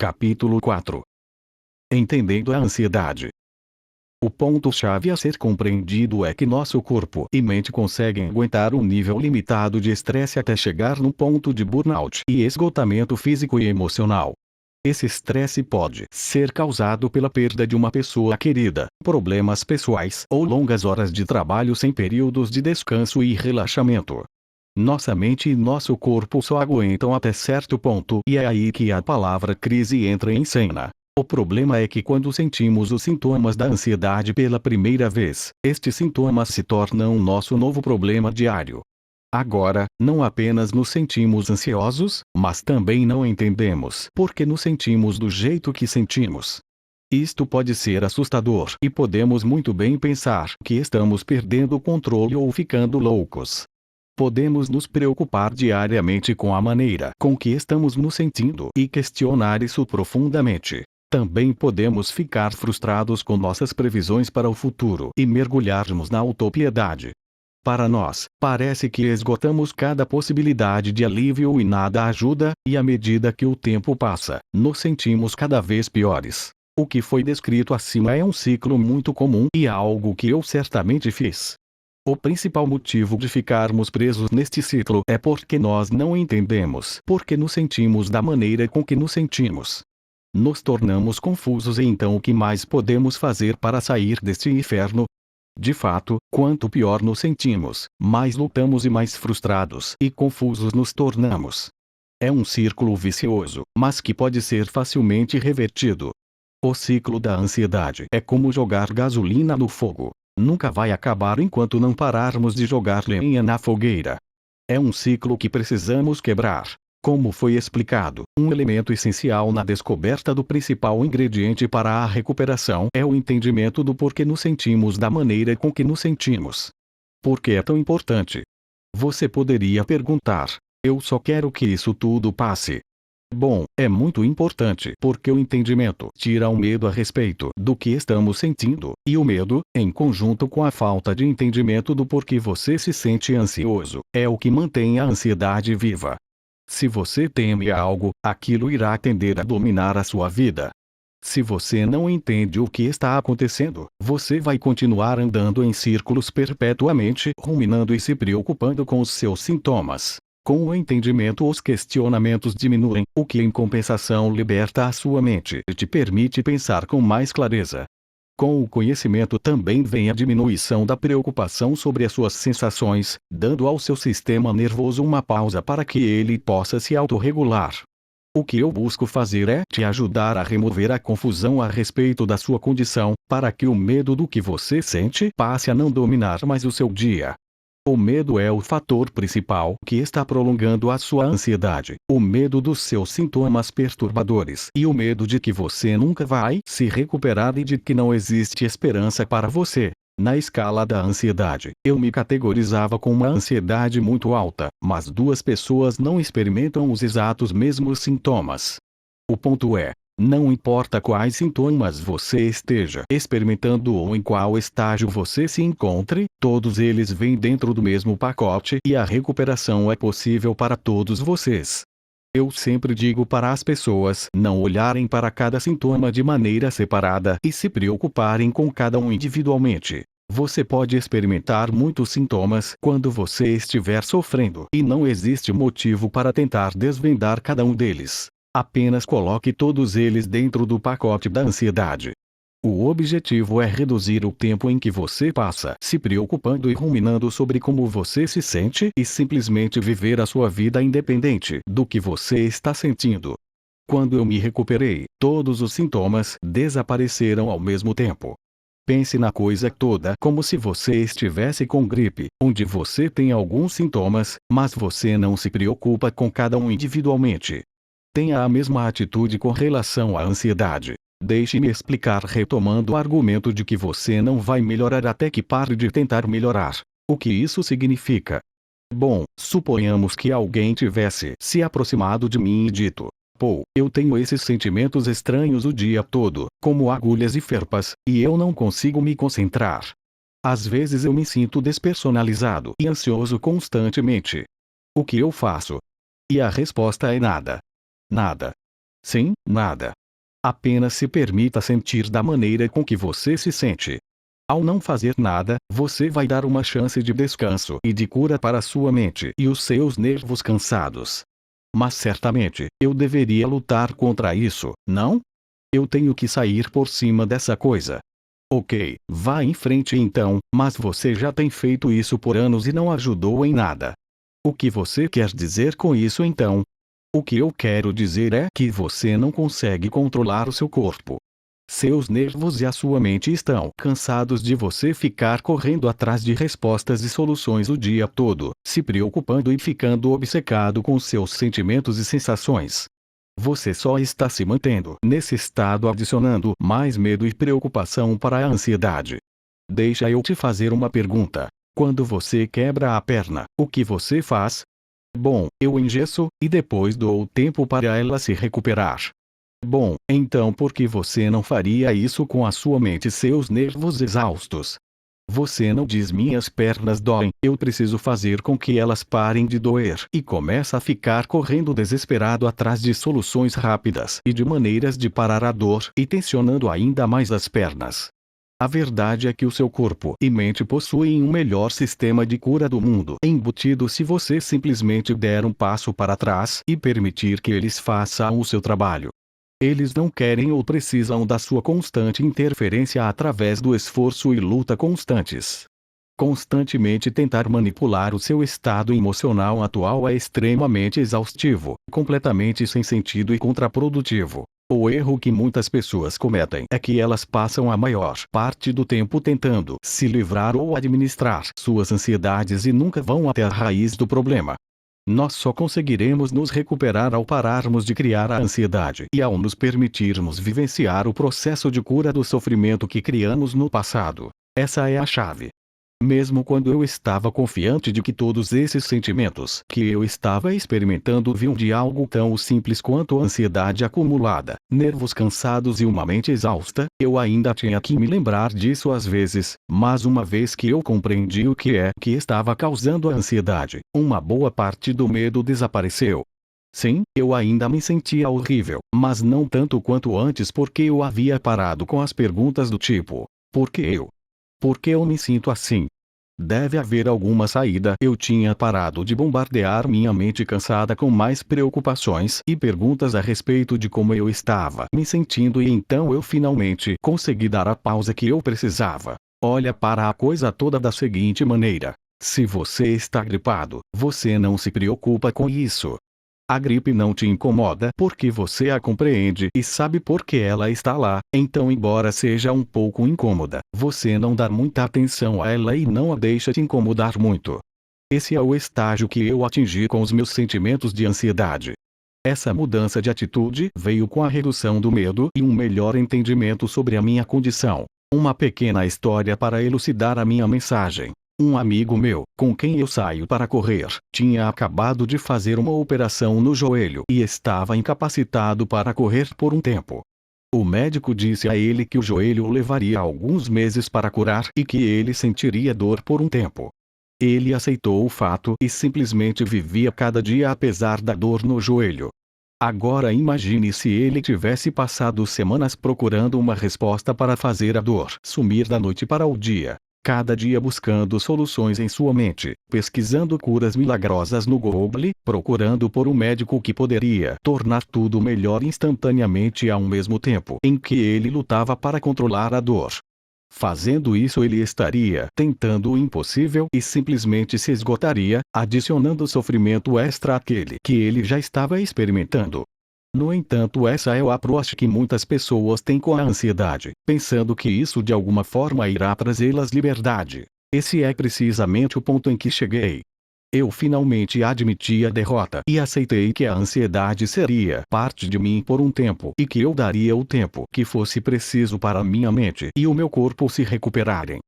Capítulo 4. Entendendo a ansiedade. O ponto-chave a ser compreendido é que nosso corpo e mente conseguem aguentar um nível limitado de estresse até chegar no ponto de burnout e esgotamento físico e emocional. Esse estresse pode ser causado pela perda de uma pessoa querida, problemas pessoais ou longas horas de trabalho sem períodos de descanso e relaxamento. Nossa mente e nosso corpo só aguentam até certo ponto e é aí que a palavra crise entra em cena. O problema é que quando sentimos os sintomas da ansiedade pela primeira vez, estes sintomas se tornam nosso novo problema diário. Agora, não apenas nos sentimos ansiosos, mas também não entendemos por que nos sentimos do jeito que sentimos. Isto pode ser assustador e podemos muito bem pensar que estamos perdendo o controle ou ficando loucos. Podemos nos preocupar diariamente com a maneira com que estamos nos sentindo e questionar isso profundamente. Também podemos ficar frustrados com nossas previsões para o futuro e mergulharmos na autopiedade. Para nós, parece que esgotamos cada possibilidade de alívio e nada ajuda, e à medida que o tempo passa, nos sentimos cada vez piores. O que foi descrito acima é um ciclo muito comum e algo que eu certamente fiz. O principal motivo de ficarmos presos neste ciclo é porque nós não entendemos por que nos sentimos da maneira com que nos sentimos. Nos tornamos confusos e então o que mais podemos fazer para sair deste inferno? De fato, quanto pior nos sentimos, mais lutamos e mais frustrados e confusos nos tornamos. É um círculo vicioso, mas que pode ser facilmente revertido. O ciclo da ansiedade é como jogar gasolina no fogo. Nunca vai acabar enquanto não pararmos de jogar lenha na fogueira. É um ciclo que precisamos quebrar. Como foi explicado, um elemento essencial na descoberta do principal ingrediente para a recuperação é o entendimento do porquê nos sentimos da maneira com que nos sentimos. Por que é tão importante? Você poderia perguntar: eu só quero que isso tudo passe. Bom, é muito importante porque o entendimento tira o medo a respeito do que estamos sentindo, e o medo, em conjunto com a falta de entendimento do porquê você se sente ansioso, é o que mantém a ansiedade viva. Se você teme algo, aquilo irá tender a dominar a sua vida. Se você não entende o que está acontecendo, você vai continuar andando em círculos perpetuamente, ruminando e se preocupando com os seus sintomas. Com o entendimento, os questionamentos diminuem, o que em compensação liberta a sua mente e te permite pensar com mais clareza. Com o conhecimento também vem a diminuição da preocupação sobre as suas sensações, dando ao seu sistema nervoso uma pausa para que ele possa se autorregular. O que eu busco fazer é te ajudar a remover a confusão a respeito da sua condição, para que o medo do que você sente passe a não dominar mais o seu dia. O medo é o fator principal que está prolongando a sua ansiedade, o medo dos seus sintomas perturbadores e o medo de que você nunca vai se recuperar e de que não existe esperança para você. Na escala da ansiedade, eu me categorizava com uma ansiedade muito alta, mas duas pessoas não experimentam os exatos mesmos sintomas. O ponto é: não importa quais sintomas você esteja experimentando ou em qual estágio você se encontre, todos eles vêm dentro do mesmo pacote e a recuperação é possível para todos vocês. Eu sempre digo para as pessoas não olharem para cada sintoma de maneira separada e se preocuparem com cada um individualmente. Você pode experimentar muitos sintomas quando você estiver sofrendo e não existe motivo para tentar desvendar cada um deles. Apenas coloque todos eles dentro do pacote da ansiedade. O objetivo é reduzir o tempo em que você passa se preocupando e ruminando sobre como você se sente e simplesmente viver a sua vida independente do que você está sentindo. Quando eu me recuperei, todos os sintomas desapareceram ao mesmo tempo. Pense na coisa toda como se você estivesse com gripe, onde você tem alguns sintomas, mas você não se preocupa com cada um individualmente. Tenha a mesma atitude com relação à ansiedade. Deixe-me explicar retomando o argumento de que você não vai melhorar até que pare de tentar melhorar. O que isso significa? Bom, suponhamos que alguém tivesse se aproximado de mim e dito: pô, eu tenho esses sentimentos estranhos o dia todo, como agulhas e ferpas, e eu não consigo me concentrar. Às vezes eu me sinto despersonalizado e ansioso constantemente. O que eu faço? E a resposta é nada. Nada. Sim, nada. Apenas se permita sentir da maneira com que você se sente. Ao não fazer nada, você vai dar uma chance de descanso e de cura para sua mente e os seus nervos cansados. Mas certamente, eu deveria lutar contra isso, não? Eu tenho que sair por cima dessa coisa. Ok, vá em frente então, mas você já tem feito isso por anos e não ajudou em nada. O que você quer dizer com isso então? O que eu quero dizer é que você não consegue controlar o seu corpo. Seus nervos e a sua mente estão cansados de você ficar correndo atrás de respostas e soluções o dia todo, se preocupando e ficando obcecado com seus sentimentos e sensações. Você só está se mantendo nesse estado, adicionando mais medo e preocupação para a ansiedade. Deixa eu te fazer uma pergunta. Quando você quebra a perna, o que você faz? Bom, eu engesso, e depois dou tempo para ela se recuperar. Bom, então por que você não faria isso com a sua mente e seus nervos exaustos? Você não diz minhas pernas doem, eu preciso fazer com que elas parem de doer e começa a ficar correndo desesperado atrás de soluções rápidas e de maneiras de parar a dor e tensionando ainda mais as pernas. A verdade é que o seu corpo e mente possuem um melhor sistema de cura do mundo embutido se você simplesmente der um passo para trás e permitir que eles façam o seu trabalho. Eles não querem ou precisam da sua constante interferência através do esforço e luta constantes. Constantemente tentar manipular o seu estado emocional atual é extremamente exaustivo, completamente sem sentido e contraprodutivo. O erro que muitas pessoas cometem é que elas passam a maior parte do tempo tentando se livrar ou administrar suas ansiedades e nunca vão até a raiz do problema. Nós só conseguiremos nos recuperar ao pararmos de criar a ansiedade e ao nos permitirmos vivenciar o processo de cura do sofrimento que criamos no passado. Essa é a chave. Mesmo quando eu estava confiante de que todos esses sentimentos que eu estava experimentando vinham de algo tão simples quanto a ansiedade acumulada, nervos cansados e uma mente exausta, eu ainda tinha que me lembrar disso às vezes, mas uma vez que eu compreendi o que é que estava causando a ansiedade, uma boa parte do medo desapareceu. Sim, eu ainda me sentia horrível, mas não tanto quanto antes porque eu havia parado com as perguntas do tipo: por que eu? Por que eu me sinto assim? Deve haver alguma saída. Eu tinha parado de bombardear minha mente cansada com mais preocupações e perguntas a respeito de como eu estava me sentindo e então eu finalmente consegui dar a pausa que eu precisava. Olha para a coisa toda da seguinte maneira. Se você está gripado, você não se preocupa com isso. A gripe não te incomoda porque você a compreende e sabe por que ela está lá, então embora seja um pouco incômoda, você não dá muita atenção a ela e não a deixa te incomodar muito. Esse é o estágio que eu atingi com os meus sentimentos de ansiedade. Essa mudança de atitude veio com a redução do medo e um melhor entendimento sobre a minha condição. Uma pequena história para elucidar a minha mensagem. Um amigo meu, com quem eu saio para correr, tinha acabado de fazer uma operação no joelho e estava incapacitado para correr por um tempo. O médico disse a ele que o joelho o levaria alguns meses para curar e que ele sentiria dor por um tempo. Ele aceitou o fato e simplesmente vivia cada dia apesar da dor no joelho. Agora imagine se ele tivesse passado semanas procurando uma resposta para fazer a dor sumir da noite para o dia. Cada dia buscando soluções em sua mente, pesquisando curas milagrosas no Google, procurando por um médico que poderia tornar tudo melhor instantaneamente ao mesmo tempo em que ele lutava para controlar a dor. Fazendo isso ele estaria tentando o impossível e simplesmente se esgotaria, adicionando sofrimento extra àquele que ele já estava experimentando. No entanto, essa é o approach que muitas pessoas têm com a ansiedade, pensando que isso de alguma forma irá trazê-las liberdade. Esse é precisamente o ponto em que cheguei. Eu finalmente admiti a derrota e aceitei que a ansiedade seria parte de mim por um tempo e que eu daria o tempo que fosse preciso para minha mente e o meu corpo se recuperarem.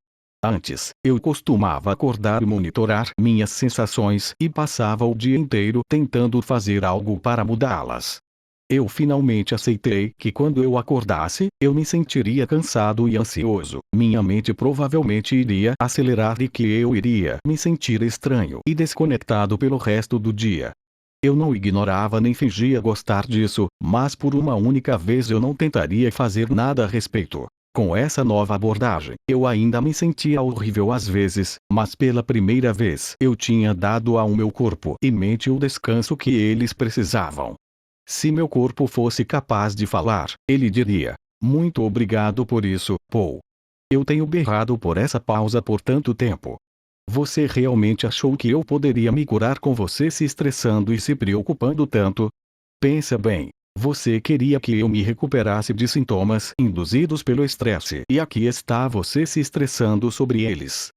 Antes, eu costumava acordar e monitorar minhas sensações e passava o dia inteiro tentando fazer algo para mudá-las. Eu finalmente aceitei que quando eu acordasse, eu me sentiria cansado e ansioso, minha mente provavelmente iria acelerar e que eu iria me sentir estranho e desconectado pelo resto do dia. Eu não ignorava nem fingia gostar disso, mas por uma única vez eu não tentaria fazer nada a respeito. Com essa nova abordagem, eu ainda me sentia horrível às vezes, mas pela primeira vez eu tinha dado ao meu corpo e mente o descanso que eles precisavam. Se meu corpo fosse capaz de falar, ele diria: "Muito obrigado por isso, Paul. Eu tenho berrado por essa pausa por tanto tempo. Você realmente achou que eu poderia me curar com você se estressando e se preocupando tanto? Pensa bem. Você queria que eu me recuperasse de sintomas induzidos pelo estresse e aqui está você se estressando sobre eles.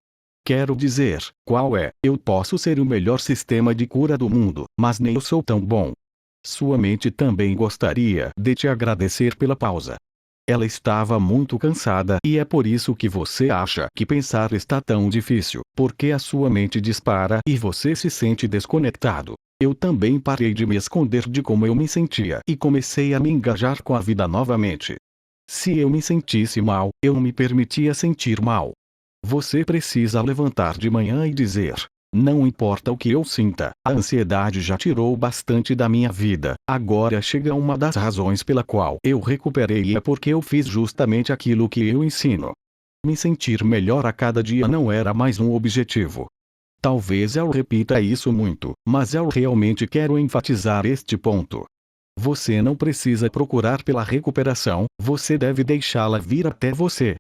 Quero dizer, qual é? Eu posso ser o melhor sistema de cura do mundo, mas nem eu sou tão bom. Sua mente também gostaria de te agradecer pela pausa. Ela estava muito cansada e é por isso que você acha que pensar está tão difícil, porque a sua mente dispara e você se sente desconectado. Eu também parei de me esconder de como eu me sentia e comecei a me engajar com a vida novamente. Se eu me sentisse mal, eu não me permitia sentir mal. Você precisa levantar de manhã e dizer: "Não importa o que eu sinta, a ansiedade já tirou bastante da minha vida, agora chega uma das razões pela qual eu recuperei e é porque eu fiz justamente aquilo que eu ensino." Me sentir melhor a cada dia não era mais um objetivo. Talvez eu repita isso muito, mas eu realmente quero enfatizar este ponto. Você não precisa procurar pela recuperação, você deve deixá-la vir até você.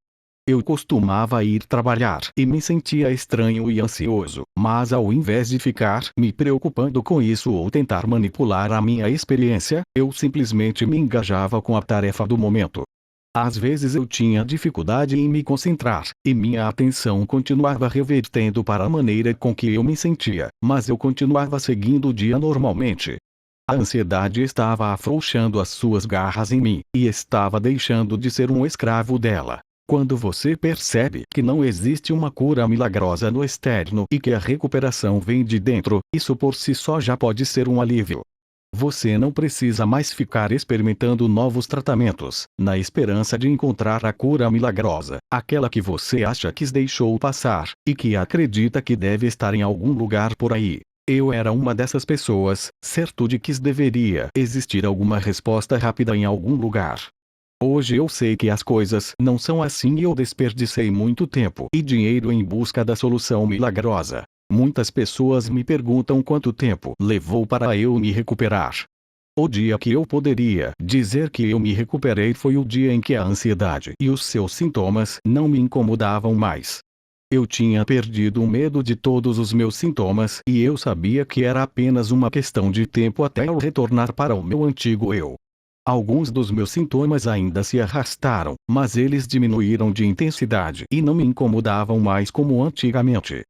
Eu costumava ir trabalhar e me sentia estranho e ansioso, mas ao invés de ficar me preocupando com isso ou tentar manipular a minha experiência, eu simplesmente me engajava com a tarefa do momento. Às vezes eu tinha dificuldade em me concentrar, e minha atenção continuava revertendo para a maneira com que eu me sentia, mas eu continuava seguindo o dia normalmente. A ansiedade estava afrouxando as suas garras em mim, e estava deixando de ser um escravo dela. Quando você percebe que não existe uma cura milagrosa no externo e que a recuperação vem de dentro, isso por si só já pode ser um alívio. Você não precisa mais ficar experimentando novos tratamentos, na esperança de encontrar a cura milagrosa, aquela que você acha que deixou passar, e que acredita que deve estar em algum lugar por aí. Eu era uma dessas pessoas, certo de que deveria existir alguma resposta rápida em algum lugar. Hoje eu sei que as coisas não são assim e eu desperdicei muito tempo e dinheiro em busca da solução milagrosa. Muitas pessoas me perguntam quanto tempo levou para eu me recuperar. O dia que eu poderia dizer que eu me recuperei foi o dia em que a ansiedade e os seus sintomas não me incomodavam mais. Eu tinha perdido o medo de todos os meus sintomas e eu sabia que era apenas uma questão de tempo até eu retornar para o meu antigo eu. Alguns dos meus sintomas ainda se arrastaram, mas eles diminuíram de intensidade e não me incomodavam mais como antigamente.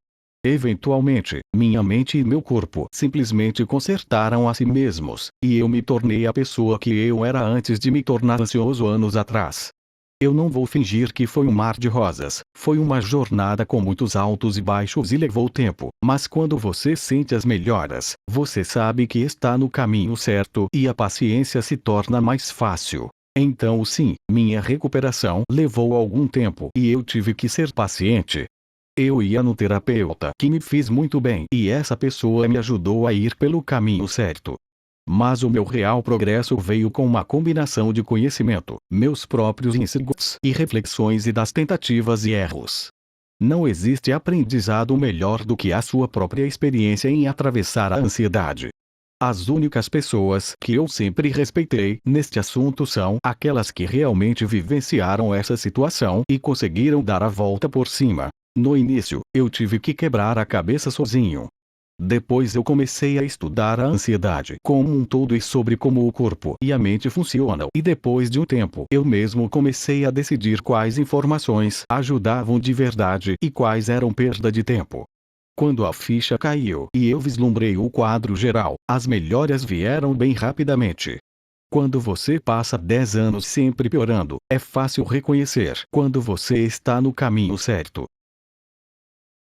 Eventualmente, minha mente e meu corpo simplesmente consertaram a si mesmos, e eu me tornei a pessoa que eu era antes de me tornar ansioso anos atrás. Eu não vou fingir que foi um mar de rosas, foi uma jornada com muitos altos e baixos e levou tempo, mas quando você sente as melhoras, você sabe que está no caminho certo e a paciência se torna mais fácil. Então sim, minha recuperação levou algum tempo e eu tive que ser paciente. Eu ia no terapeuta que me fez muito bem e essa pessoa me ajudou a ir pelo caminho certo. Mas o meu real progresso veio com uma combinação de conhecimento, meus próprios insights e reflexões e das tentativas e erros. Não existe aprendizado melhor do que a sua própria experiência em atravessar a ansiedade. As únicas pessoas que eu sempre respeitei neste assunto são aquelas que realmente vivenciaram essa situação e conseguiram dar a volta por cima. No início, eu tive que quebrar a cabeça sozinho. Depois eu comecei a estudar a ansiedade como um todo e sobre como o corpo e a mente funcionam. E depois de um tempo, eu mesmo comecei a decidir quais informações ajudavam de verdade e quais eram perda de tempo. Quando a ficha caiu e eu vislumbrei o quadro geral, as melhoras vieram bem rapidamente. Quando você passa 10 anos sempre piorando, é fácil reconhecer quando você está no caminho certo.